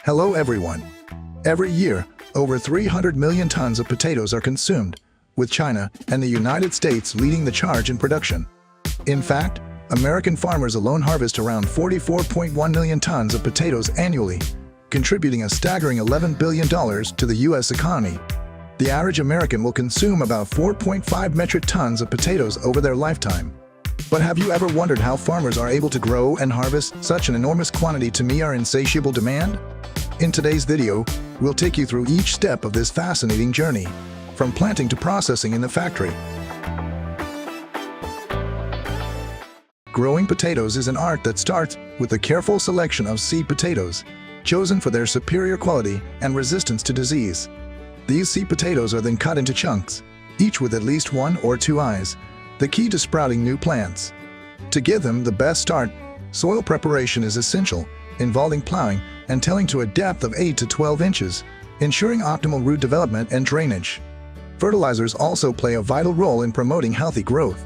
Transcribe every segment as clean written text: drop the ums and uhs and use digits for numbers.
Hello everyone. Every year, over 300 million tons of potatoes are consumed, with China and the United States leading the charge in production. In fact, American farmers alone harvest around 44.1 million tons of potatoes annually, contributing a staggering $11 billion to the U.S. economy. The average American will consume about 4.5 metric tons of potatoes over their lifetime. But have you ever wondered how farmers are able to grow and harvest such an enormous quantity to meet our insatiable demand? In today's video, we'll take you through each step of this fascinating journey, from planting to processing in the factory. Growing potatoes is an art that starts with a careful selection of seed potatoes, chosen for their superior quality and resistance to disease. These seed potatoes are then cut into chunks, each with at least 1 or 2 eyes, the key to sprouting new plants. To give them the best start, soil preparation is essential, involving plowing and tilling to a depth of 8 to 12 inches, ensuring optimal root development and drainage. Fertilizers also play a vital role in promoting healthy growth.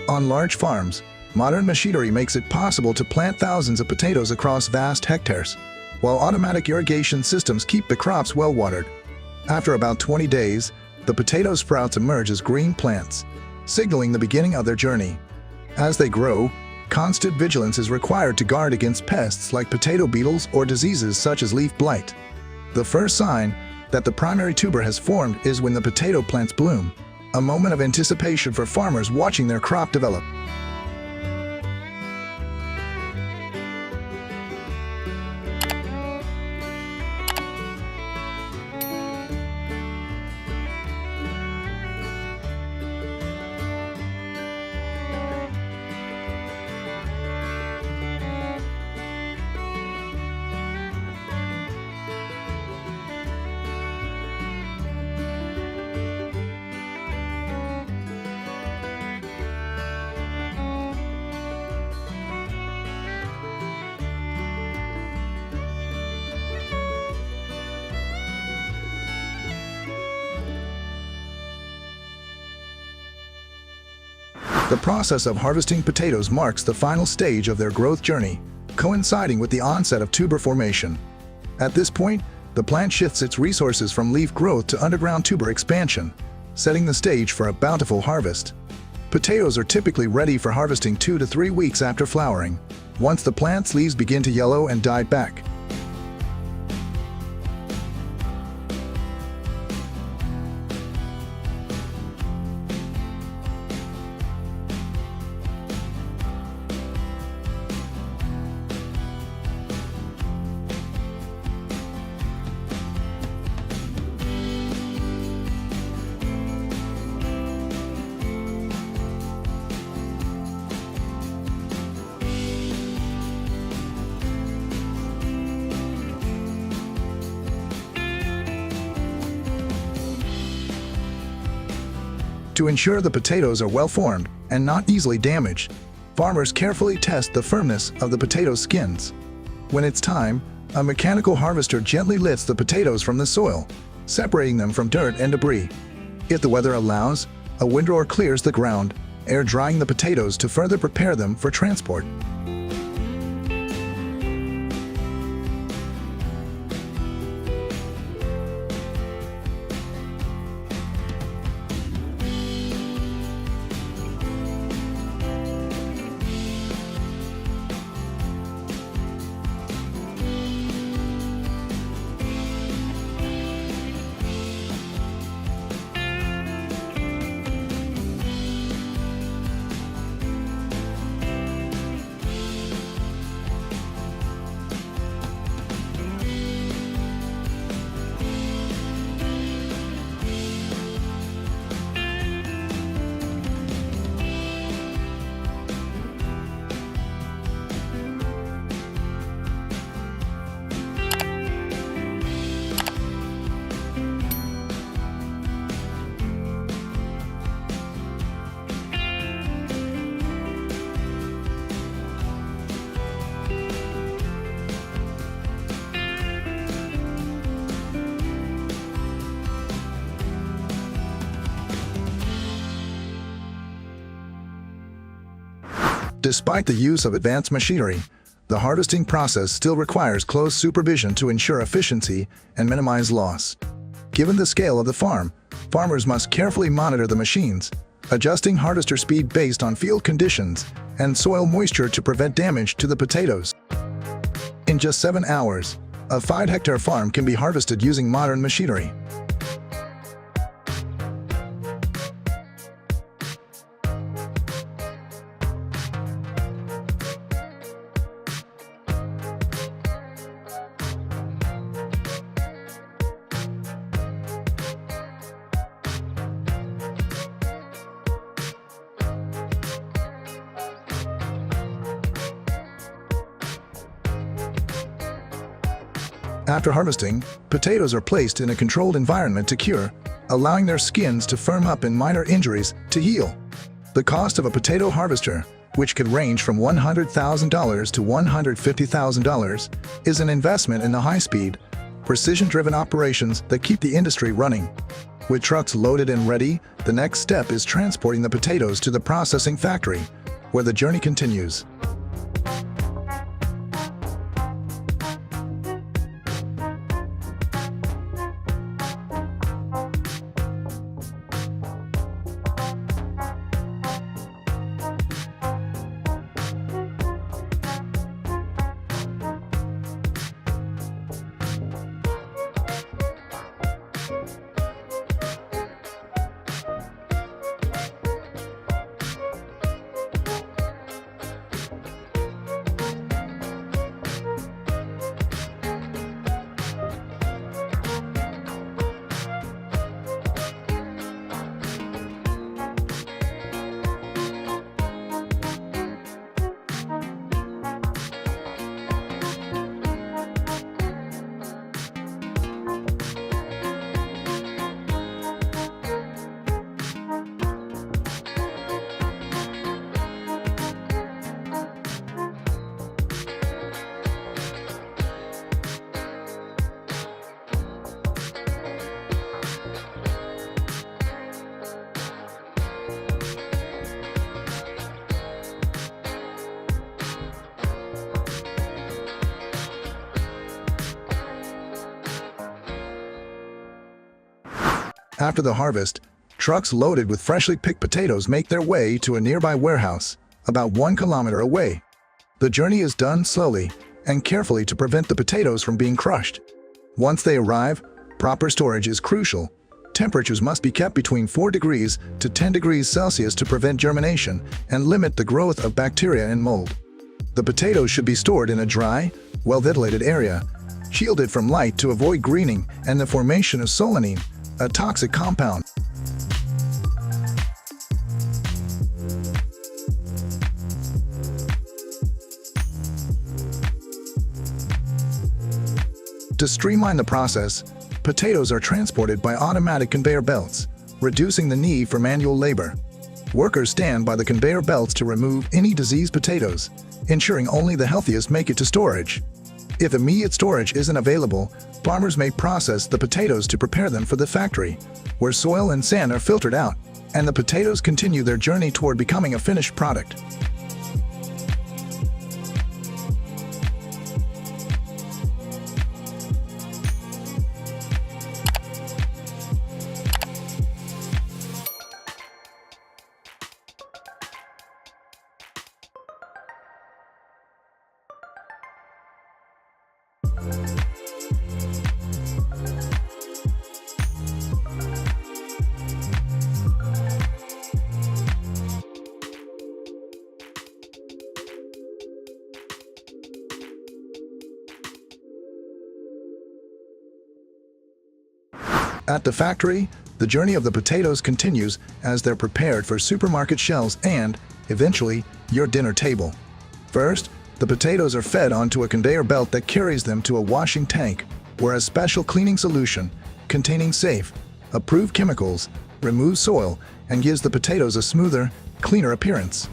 On large farms, modern machinery makes it possible to plant thousands of potatoes across vast hectares, while automatic irrigation systems keep the crops well watered. After about 20 days, the potato sprouts emerge as green plants, signaling the beginning of their journey. As they grow, constant vigilance is required to guard against pests like potato beetles or diseases such as leaf blight. The first sign that the primary tuber has formed is when the potato plants bloom, a moment of anticipation for farmers watching their crop develop. The process of harvesting potatoes marks the final stage of their growth journey, coinciding with the onset of tuber formation. At this point, the plant shifts its resources from leaf growth to underground tuber expansion, setting the stage for a bountiful harvest. Potatoes are typically ready for harvesting 2 to 3 weeks after flowering, once the plant's leaves begin to yellow and die back. To ensure the potatoes are well formed and not easily damaged, farmers carefully test the firmness of the potato skins. When it's time, a mechanical harvester gently lifts the potatoes from the soil, separating them from dirt and debris. If the weather allows, a windrower clears the ground, air drying the potatoes to further prepare them for transport. Despite the use of advanced machinery, the harvesting process still requires close supervision to ensure efficiency and minimize loss. Given the scale of the farm, farmers must carefully monitor the machines, adjusting harvester speed based on field conditions and soil moisture to prevent damage to the potatoes. In just 7 hours, a 5-hectare farm can be harvested using modern machinery. After harvesting, potatoes are placed in a controlled environment to cure, allowing their skins to firm up and minor injuries to heal. The cost of a potato harvester, which could range from $100,000 to $150,000, is an investment in the high-speed, precision-driven operations that keep the industry running. With trucks loaded and ready, the next step is transporting the potatoes to the processing factory, where the journey continues. After the harvest, trucks loaded with freshly picked potatoes make their way to a nearby warehouse, about 1 kilometer away. The journey is done slowly and carefully to prevent the potatoes from being crushed. Once they arrive, proper storage is crucial. Temperatures must be kept between 4 degrees to 10 degrees Celsius to prevent germination and limit the growth of bacteria and mold. The potatoes should be stored in a dry, well-ventilated area, shielded from light to avoid greening and the formation of solanine, a toxic compound. To streamline the process, potatoes are transported by automatic conveyor belts, reducing the need for manual labor. Workers stand by the conveyor belts to remove any diseased potatoes, ensuring only the healthiest make it to storage. If immediate storage isn't available, farmers may process the potatoes to prepare them for the factory, where soil and sand are filtered out, and the potatoes continue their journey toward becoming a finished product. At the factory, the journey of the potatoes continues as they're prepared for supermarket shelves and, eventually, your dinner table. First, the potatoes are fed onto a conveyor belt that carries them to a washing tank, where a special cleaning solution, containing safe, approved chemicals, removes soil and gives the potatoes a smoother, cleaner appearance.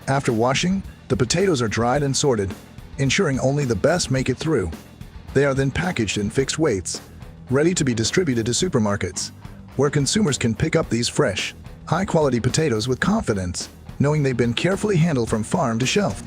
After washing, the potatoes are dried and sorted, ensuring only the best make it through. They are then packaged in fixed weights, ready to be distributed to supermarkets, where consumers can pick up these fresh, high-quality potatoes with confidence, knowing they've been carefully handled from farm to shelf.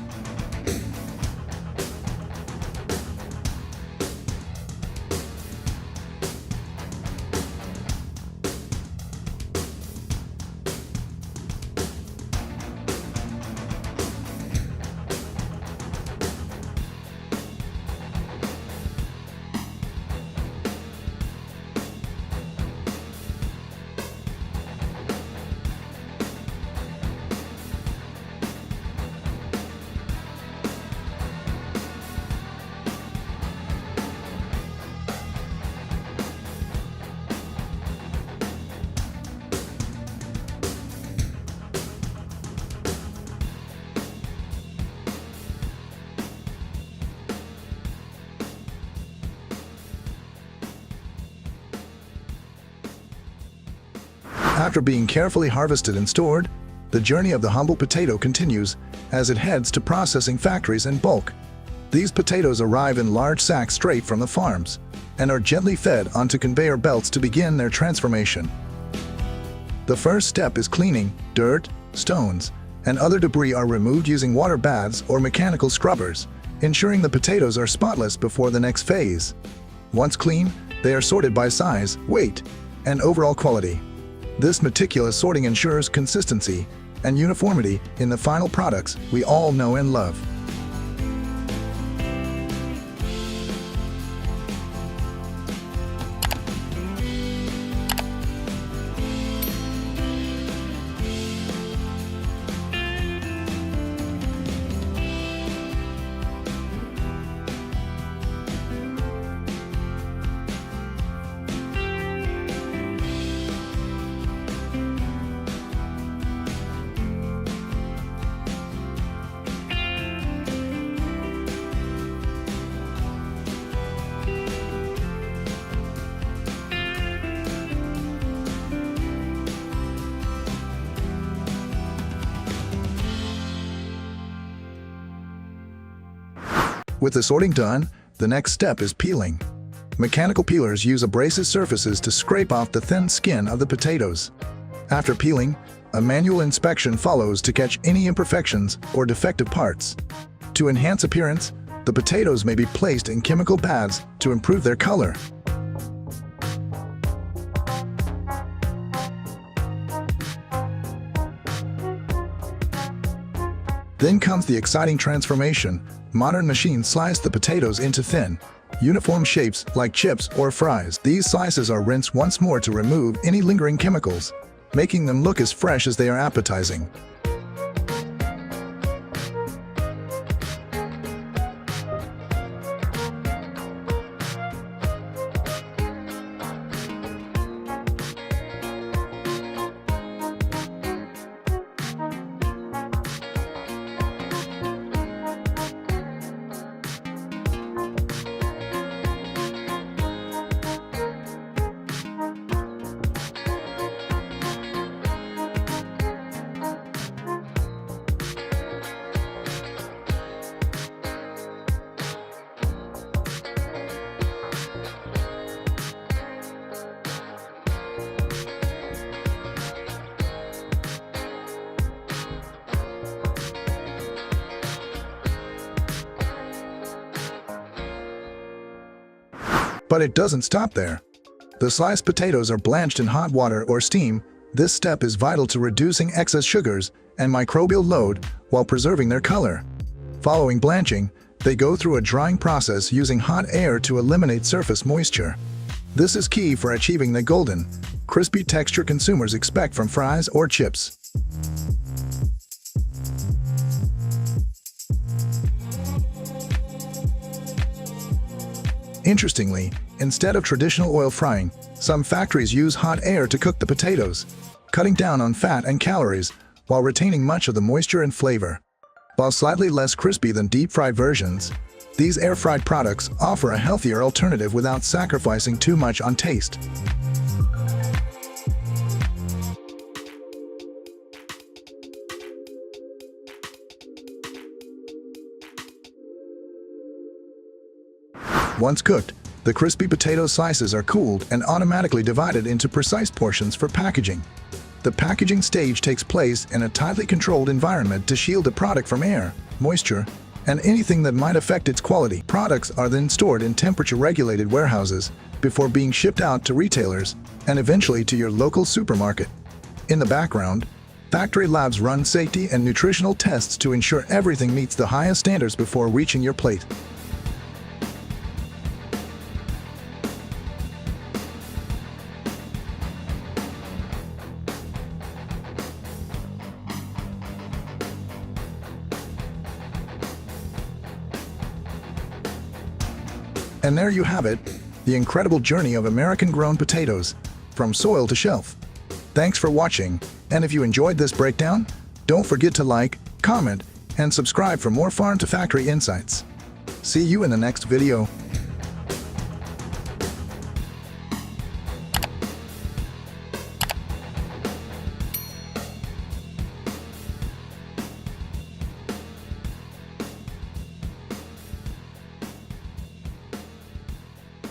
After being carefully harvested and stored, the journey of the humble potato continues as it heads to processing factories in bulk. These potatoes arrive in large sacks straight from the farms and are gently fed onto conveyor belts to begin their transformation. The first step is cleaning. Dirt, stones, and other debris are removed using water baths or mechanical scrubbers, ensuring the potatoes are spotless before the next phase. Once clean, they are sorted by size, weight, and overall quality. This meticulous sorting ensures consistency and uniformity in the final products we all know and love. With the sorting done, the next step is peeling. Mechanical peelers use abrasive surfaces to scrape off the thin skin of the potatoes. After peeling, a manual inspection follows to catch any imperfections or defective parts. To enhance appearance, the potatoes may be placed in chemical baths to improve their color. Then comes the exciting transformation. Modern machines slice the potatoes into thin, uniform shapes like chips or fries. These slices are rinsed once more to remove any lingering chemicals, making them look as fresh as they are appetizing. But it doesn't stop there. The sliced potatoes are blanched in hot water or steam. This step is vital to reducing excess sugars and microbial load while preserving their color. Following blanching, they go through a drying process using hot air to eliminate surface moisture. This is key for achieving the golden, crispy texture consumers expect from fries or chips. Interestingly, instead of traditional oil frying, some factories use hot air to cook the potatoes, cutting down on fat and calories while retaining much of the moisture and flavor. While slightly less crispy than deep-fried versions, these air-fried products offer a healthier alternative without sacrificing too much on taste. Once cooked, the crispy potato slices are cooled and automatically divided into precise portions for packaging. The packaging stage takes place in a tightly controlled environment to shield the product from air, moisture, and anything that might affect its quality. Products are then stored in temperature-regulated warehouses before being shipped out to retailers and eventually to your local supermarket. In the background, factory labs run safety and nutritional tests to ensure everything meets the highest standards before reaching your plate. And there you have it, the incredible journey of American-grown potatoes, from soil to shelf. Thanks for watching, and if you enjoyed this breakdown, don't forget to like, comment, and subscribe for more farm-to-factory insights. See you in the next video.